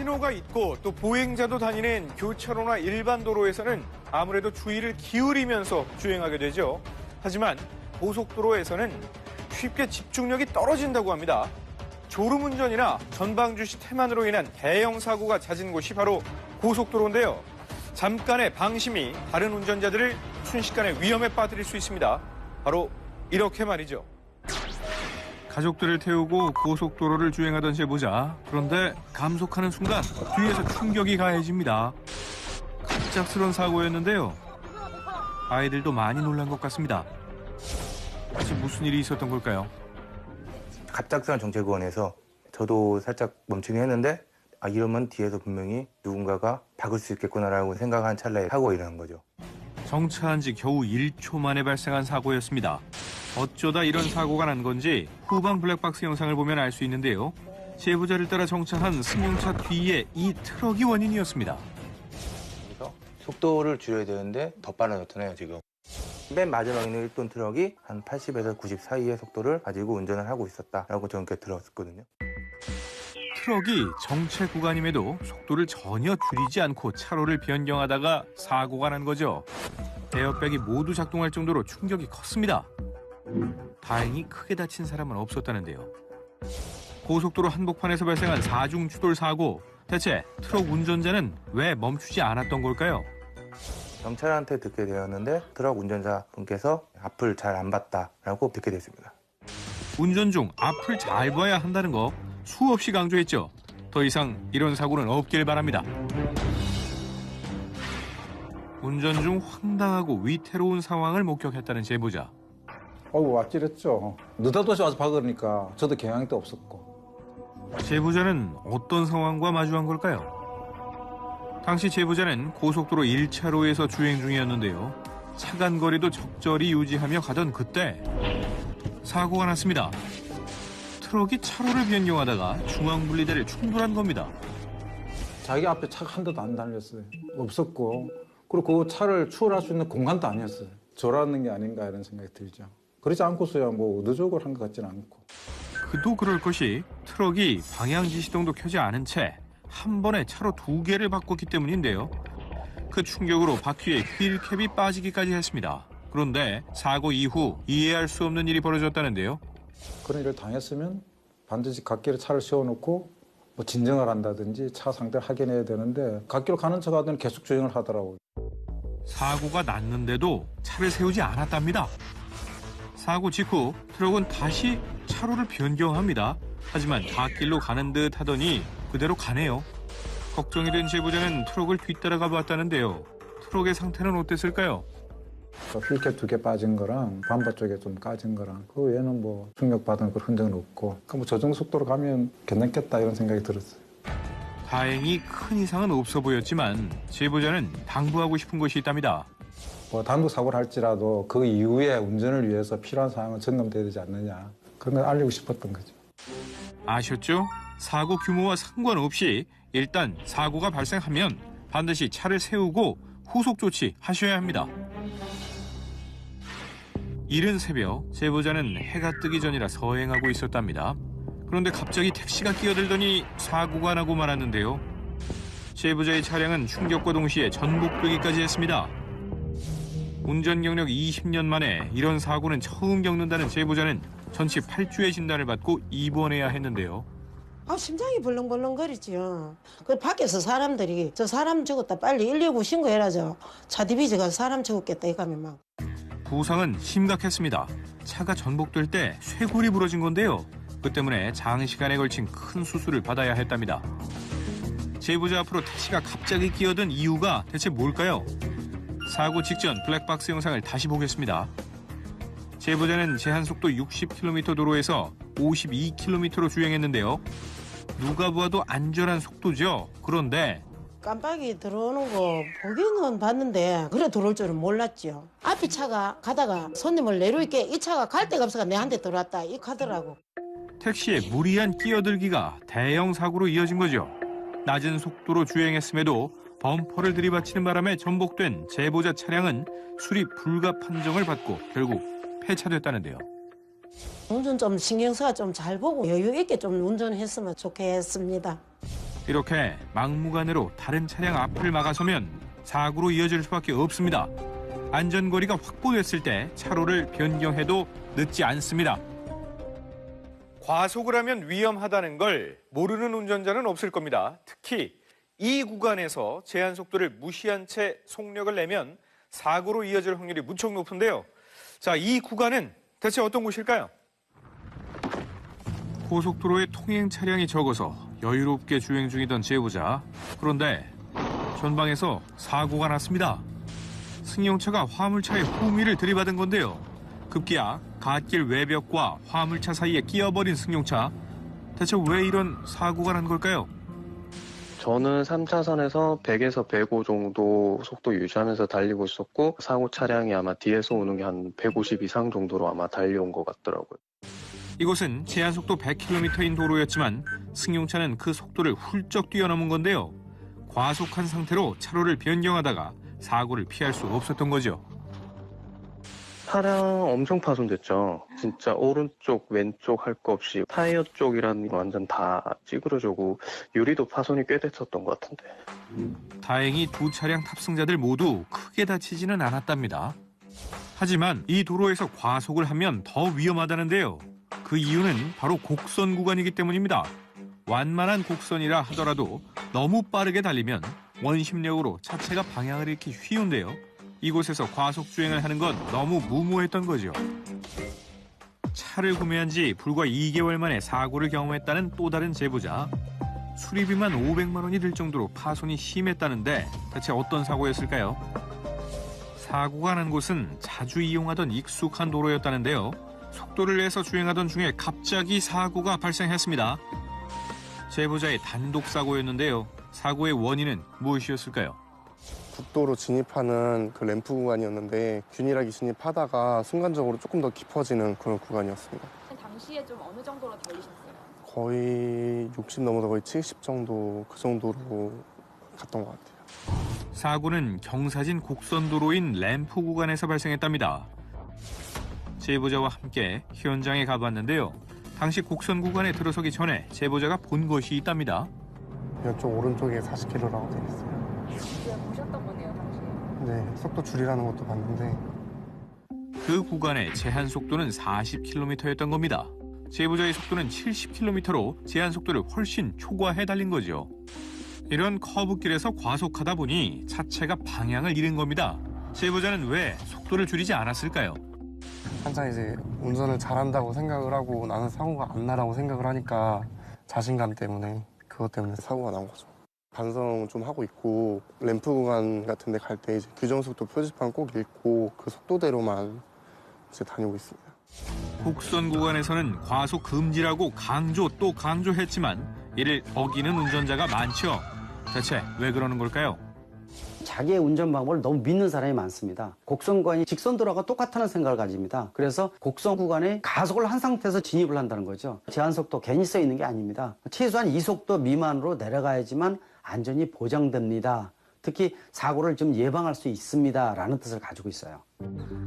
신호가 있고 또 보행자도 다니는 교차로나 일반 도로에서는 아무래도 주의를 기울이면서 주행하게 되죠. 하지만 고속도로에서는 쉽게 집중력이 떨어진다고 합니다. 졸음운전이나 전방주시 태만으로 인한 대형 사고가 잦은 곳이 바로 고속도로인데요. 잠깐의 방심이 다른 운전자들을 순식간에 위험에 빠뜨릴 수 있습니다. 바로 이렇게 말이죠. 가족들을 태우고 고속도로를 주행하던 제보자. 그런데 감속하는 순간 뒤에서 충격이 가해집니다. 갑작스런 사고였는데요. 아이들도 많이 놀란 것 같습니다. 대체 무슨 일이 있었던 걸까요? 갑작스런 정체가 원해서 저도 살짝 멈추긴 했는데 이러면 뒤에서 분명히 누군가가 박을 수 있겠구나라고 생각한 찰나에 사고가 일어난 거죠. 정차한 지 겨우 1초 만에 발생한 사고였습니다. 어쩌다 이런 사고가 난 건지 후방 블랙박스 영상을 보면 알 수 있는데요. 제보자를 따라 정차한 승용차 뒤에 이 트럭이 원인이었습니다. 그래서 속도를 줄여야 되는데 더 빨라졌잖아요, 지금. 맨 마지막에 있는 1톤 트럭이 한 80에서 90 사이의 속도를 가지고 운전을 하고 있었다라고 저는 들었거든요. 트럭이 정체 구간임에도 속도를 전혀 줄이지 않고 차로를 변경하다가 사고가 난 거죠. 에어백이 모두 작동할 정도로 충격이 컸습니다. 다행히 크게 다친 사람은 없었다는데요. 고속도로 한복판에서 발생한 사중 추돌 사고. 대체 트럭 운전자는 왜 멈추지 않았던 걸까요? 경찰한테 듣게 되었는데 트럭 운전자분께서 앞을 잘 안 봤다라고 듣게 됐습니다. 운전 중 앞을 잘 봐야 한다는 거 수없이 강조했죠. 더 이상 이런 사고는 없길 바랍니다. 운전 중 황당하고 위태로운 상황을 목격했다는 제보자. 아찔했죠. 느닷없이 와서 박으니까 저도 경향도 없었고. 제보자는 어떤 상황과 마주한 걸까요? 당시 제보자는 고속도로 1차로에서 주행 중이었는데요. 차간 거리도 적절히 유지하며 가던 그때 사고가 났습니다. 트럭이 차로를 변경하다가 중앙분리대를 충돌한 겁니다. 자기 앞에 차가 한 대도 안 달렸어요. 없었고, 그리고 그 차를 추월할 수 있는 공간도 아니었어요. 졸았는 게 아닌가 이런 생각이 들죠. 그렇지 않고서야 뭐 의도적으로 한 것 같지는 않고. 그도 그럴 것이 트럭이 방향지시동도 켜지 않은 채 한 번에 차로 2개를 바꿨기 때문인데요. 그 충격으로 바퀴에 휠캡이 빠지기까지 했습니다. 그런데 사고 이후 이해할 수 없는 일이 벌어졌다는데요. 그런 일을 당했으면 반드시 갓길에 차를 세워놓고 뭐 진정을 한다든지 차 상태를 확인해야 되는데 갓길로 가는 척 하더니 계속 주행을 하더라고요. 사고가 났는데도 차를 세우지 않았답니다. 사고 직후 트럭은 다시 차로를 변경합니다. 하지만 갓길로 가는 듯 하더니 그대로 가네요. 걱정이 된 제보자는 트럭을 뒤따라가 봤다는데요. 트럭의 상태는 어땠을까요? 휠캡 2개 빠진 거랑 반바 쪽에 좀 까진 거랑 그 외에는 뭐 충격받은 그런 흔적은 없고 뭐 저 정도 속도로 가면 괜찮겠다 이런 생각이 들었어요. 다행히 큰 이상은 없어 보였지만 제보자는 당부하고 싶은 것이 있답니다. 뭐 단독 사고를 할지라도 그 이후에 운전을 위해서 필요한 사항은 점검돼야 되지 않느냐 그런 걸 알리고 싶었던 거죠. 아셨죠? 사고 규모와 상관없이 일단 사고가 발생하면 반드시 차를 세우고 후속 조치 하셔야 합니다. 이른 새벽 제보자는 해가 뜨기 전이라 서행하고 있었답니다. 그런데 갑자기 택시가 끼어들더니 사고가 나고 말았는데요. 제보자의 차량은 충격과 동시에 전복되기까지 했습니다. 운전 경력 20년 만에 이런 사고는 처음 겪는다는 제보자는 전치 8주의 진단을 받고 입원해야 했는데요. 심장이 벌렁벌렁거리죠. 그 밖에서 사람들이 저 사람 죽었다 빨리 119 신고해라죠. 차 디비지 가서 사람 죽었겠다 이가면 막. 부상은 심각했습니다. 차가 전복될 때 쇄골이 부러진 건데요. 그 때문에 장시간에 걸친 큰 수술을 받아야 했답니다. 제보자 앞으로 택시가 갑자기 끼어든 이유가 대체 뭘까요? 사고 직전 블랙박스 영상을 다시 보겠습니다. 제보자는 제한속도 60km 도로에서 52km로 주행했는데요. 누가 봐도 안전한 속도죠. 그런데 깜빡이 들어오는 거 보기는 봤는데 그래 들어올 줄은 몰랐죠. 앞에 차가 가다가 손님을 내려올게 이 차가 갈 데가 없어서 내 한 대 들어왔다 이 가더라고. 택시의 무리한 끼어들기가 대형 사고로 이어진 거죠. 낮은 속도로 주행했음에도 범퍼를 들이받치는 바람에 전복된 제보자 차량은 수리 불가 판정을 받고 결국 폐차됐다는데요. 운전 좀 신경 써서 좀 잘 보고 여유 있게 좀 운전했으면 좋겠습니다. 이렇게 막무가내로 다른 차량 앞을 막아서면 사고로 이어질 수밖에 없습니다. 안전거리가 확보됐을 때 차로를 변경해도 늦지 않습니다. 과속을 하면 위험하다는 걸 모르는 운전자는 없을 겁니다. 특히 이 구간에서 제한 속도를 무시한 채 속력을 내면 사고로 이어질 확률이 무척 높은데요. 자, 이 구간은 대체 어떤 곳일까요? 고속도로에 통행 차량이 적어서 여유롭게 주행 중이던 제보자. 그런데 전방에서 사고가 났습니다. 승용차가 화물차의 후미를 들이받은 건데요. 급기야 갓길 외벽과 화물차 사이에 끼어버린 승용차. 대체 왜 이런 사고가 난 걸까요? 저는 3차선에서 100에서 105 정도 속도 유지하면서 달리고 있었고 사고 차량이 아마 뒤에서 오는 게 한 150 이상 정도로 아마 달려온 것 같더라고요. 이곳은 제한속도 100km인 도로였지만 승용차는 그 속도를 훌쩍 뛰어넘은 건데요. 과속한 상태로 차로를 변경하다가 사고를 피할 수 없었던 거죠. 차량 엄청 파손됐죠. 진짜 오른쪽, 왼쪽 할 거 없이 타이어 쪽이란 완전 다 찌그러져고 유리도 파손이 꽤 됐었던 것 같은데. 다행히 두 차량 탑승자들 모두 크게 다치지는 않았답니다. 하지만 이 도로에서 과속을 하면 더 위험하다는데요. 그 이유는 바로 곡선 구간이기 때문입니다. 완만한 곡선이라 하더라도 너무 빠르게 달리면 원심력으로 차체가 방향을 잃기 쉬운데요. 이곳에서 과속 주행을 하는 건 너무 무모했던 거죠. 차를 구매한 지 불과 2개월 만에 사고를 경험했다는 또 다른 제보자. 수리비만 500만 원이 들 정도로 파손이 심했다는데 대체 어떤 사고였을까요? 사고가 난 곳은 자주 이용하던 익숙한 도로였다는데요. 속도를 내서 주행하던 중에 갑자기 사고가 발생했습니다. 제보자의 단독 사고였는데요. 사고의 원인은 무엇이었을까요? 국도로 진입하는 그 램프 구간이었는데 균일하게 진입하다가 순간적으로 조금 더 깊어지는 그런 구간이었습니다. 당시에 좀 어느 정도로 달리셨어요? 거의 60 넘어서 거의 70 정도 그 정도로 갔던 것 같아요. 사고는 경사진 곡선도로인 램프 구간에서 발생했답니다. 제보자와 함께 현장에 가봤는데요. 당시 곡선 구간에 들어서기 전에 제보자가 본 것이 있답니다. 이쪽 오른쪽에 40km라고 되어 있어요. 보셨던 거네요, 당시에. 네, 속도 줄이라는 것도 봤는데 그 구간의 제한 속도는 40km였던 겁니다. 제보자의 속도는 70km로 제한 속도를 훨씬 초과해 달린 거죠. 이런 커브길에서 과속하다 보니 차체가 방향을 잃은 겁니다. 제보자는 왜 속도를 줄이지 않았을까요? 한창 이제 운전을 잘한다고 생각을 하고 나는 사고가 안 나라고 생각을 하니까 자신감 때문에 그것 때문에 사고가 난 거죠. 반성 좀 하고 있고 램프 구간 같은 데 갈 때 이제 규정속도 표지판 꼭 읽고 그 속도대로만 이제 다니고 있습니다. 곡선 구간에서는 과속 금지라고 강조 또 강조했지만 이를 어기는 운전자가 많죠. 대체 왜 그러는 걸까요? 자기의 운전 방법을 너무 믿는 사람이 많습니다. 곡선 구간이 직선 도로가 똑같다는 생각을 가집니다. 그래서 곡선 구간에 가속을 한 상태에서 진입을 한다는 거죠. 제한속도 괜히 써 있는 게 아닙니다. 최소한 이 속도 미만으로 내려가야지만 안전이 보장됩니다. 특히 사고를 좀 예방할 수 있습니다라는 뜻을 가지고 있어요.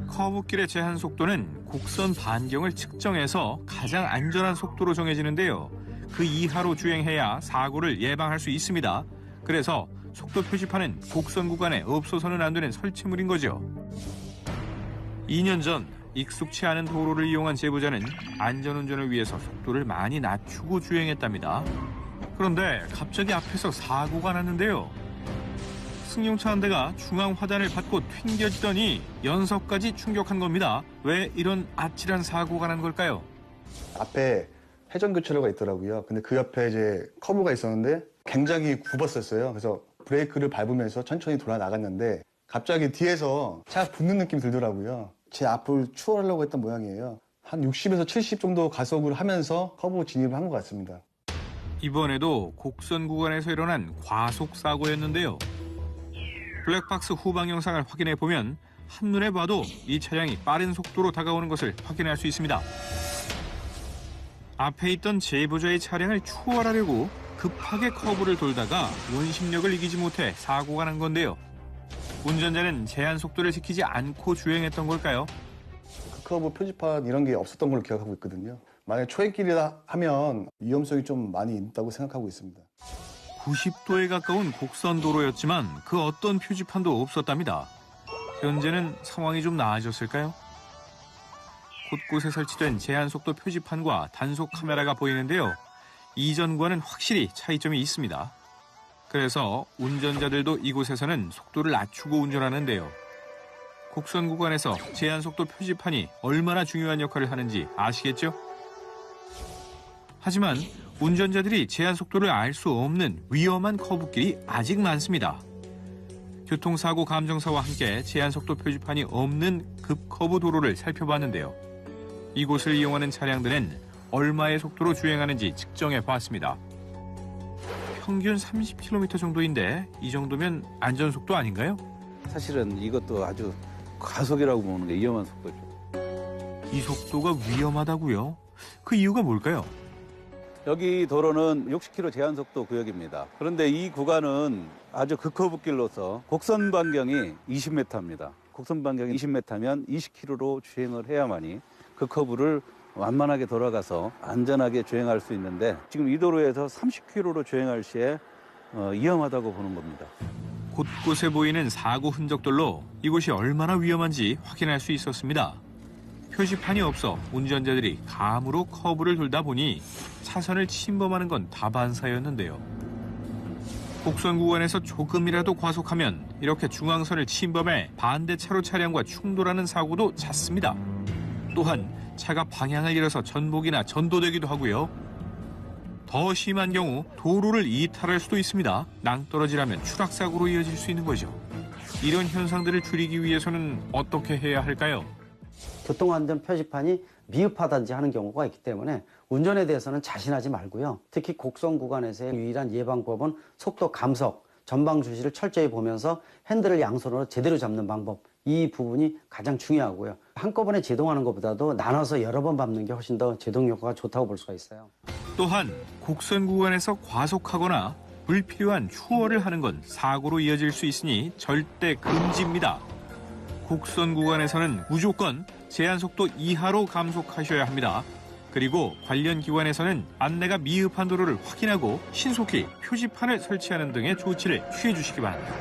커브길의 제한 속도는 곡선 반경을 측정해서 가장 안전한 속도로 정해지는데요. 그 이하로 주행해야 사고를 예방할 수 있습니다. 그래서 속도 표지판은 곡선 구간에 없어서는 안 되는 설치물인 거죠. 2년 전 익숙치 않은 도로를 이용한 제보자는 안전운전을 위해서 속도를 많이 낮추고 주행했답니다. 그런데 갑자기 앞에서 사고가 났는데요. 승용차 한 대가 중앙 화단을 받고 튕겨지더니 연석까지 충격한 겁니다. 왜 이런 아찔한 사고가 난 걸까요? 앞에 회전교차로가 있더라고요. 근데 그 옆에 이제 커브가 있었는데 굉장히 굽었었어요. 그래서 브레이크를 밟으면서 천천히 돌아 나갔는데 갑자기 뒤에서 차 붙는 느낌이 들더라고요. 제 앞을 추월하려고 했던 모양이에요. 한 60에서 70 정도 가속을 하면서 커브 진입을 한 것 같습니다. 이번에도 곡선 구간에서 일어난 과속 사고였는데요. 블랙박스 후방 영상을 확인해 보면 한눈에 봐도 이 차량이 빠른 속도로 다가오는 것을 확인할 수 있습니다. 앞에 있던 제보자의 차량을 추월하려고 급하게 커브를 돌다가 원심력을 이기지 못해 사고가 난 건데요. 운전자는 제한 속도를 지키지 않고 주행했던 걸까요? 그 커브 표지판 이런 게 없었던 걸로 기억하고 있거든요. 만약에 초행길이라 하면 위험성이 좀 많이 있다고 생각하고 있습니다. 90도에 가까운 곡선도로였지만 그 어떤 표지판도 없었답니다. 현재는 상황이 좀 나아졌을까요? 곳곳에 설치된 제한속도 표지판과 단속 카메라가 보이는데요. 이전과는 확실히 차이점이 있습니다. 그래서 운전자들도 이곳에서는 속도를 낮추고 운전하는데요. 곡선 구간에서 제한속도 표지판이 얼마나 중요한 역할을 하는지 아시겠죠? 하지만 운전자들이 제한속도를 알 수 없는 위험한 커브길이 아직 많습니다. 교통사고 감정사와 함께 제한속도 표지판이 없는 급커브 도로를 살펴봤는데요. 이곳을 이용하는 차량들은 얼마의 속도로 주행하는지 측정해 봤습니다. 평균 30km 정도인데 이 정도면 안전속도 아닌가요? 사실은 이것도 아주 가속이라고 보는 게 위험한 속도죠. 이 속도가 위험하다고요? 그 이유가 뭘까요? 여기 도로는 60km 제한속도 구역입니다. 그런데 이 구간은 아주 극커브길로서 곡선 반경이 20m입니다. 곡선 반경이 20m면 20km로 주행을 해야만이 그 커브를 완만하게 돌아가서 안전하게 주행할 수 있는데 지금 이 도로에서 30km로 주행할 시에 위험하다고 보는 겁니다. 곳곳에 보이는 사고 흔적들로 이곳이 얼마나 위험한지 확인할 수 있었습니다. 표지판이 없어 운전자들이 감으로 커브를 돌다 보니 차선을 침범하는 건 다반사였는데요. 곡선 구간에서 조금이라도 과속하면 이렇게 중앙선을 침범해 반대차로 차량과 충돌하는 사고도 잦습니다. 또한 차가 방향을 잃어서 전복이나 전도되기도 하고요. 더 심한 경우 도로를 이탈할 수도 있습니다. 낭떠러지라면 추락사고로 이어질 수 있는 거죠. 이런 현상들을 줄이기 위해서는 어떻게 해야 할까요? 교통안전 표지판이 미흡하다든지 하는 경우가 있기 때문에 운전에 대해서는 자신하지 말고요. 특히 곡선 구간에서의 유일한 예방법은 속도 감속, 전방 주시를 철저히 보면서 핸들을 양손으로 제대로 잡는 방법. 이 부분이 가장 중요하고요. 한꺼번에 제동하는 것보다도 나눠서 여러 번 밟는 게 훨씬 더 제동 효과가 좋다고 볼 수가 있어요. 또한 곡선 구간에서 과속하거나 불필요한 추월을 하는 건 사고로 이어질 수 있으니 절대 금지입니다. 곡선 구간에서는 무조건 제한속도 이하로 감속하셔야 합니다. 그리고 관련 기관에서는 안내가 미흡한 도로를 확인하고 신속히 표지판을 설치하는 등의 조치를 취해 주시기 바랍니다.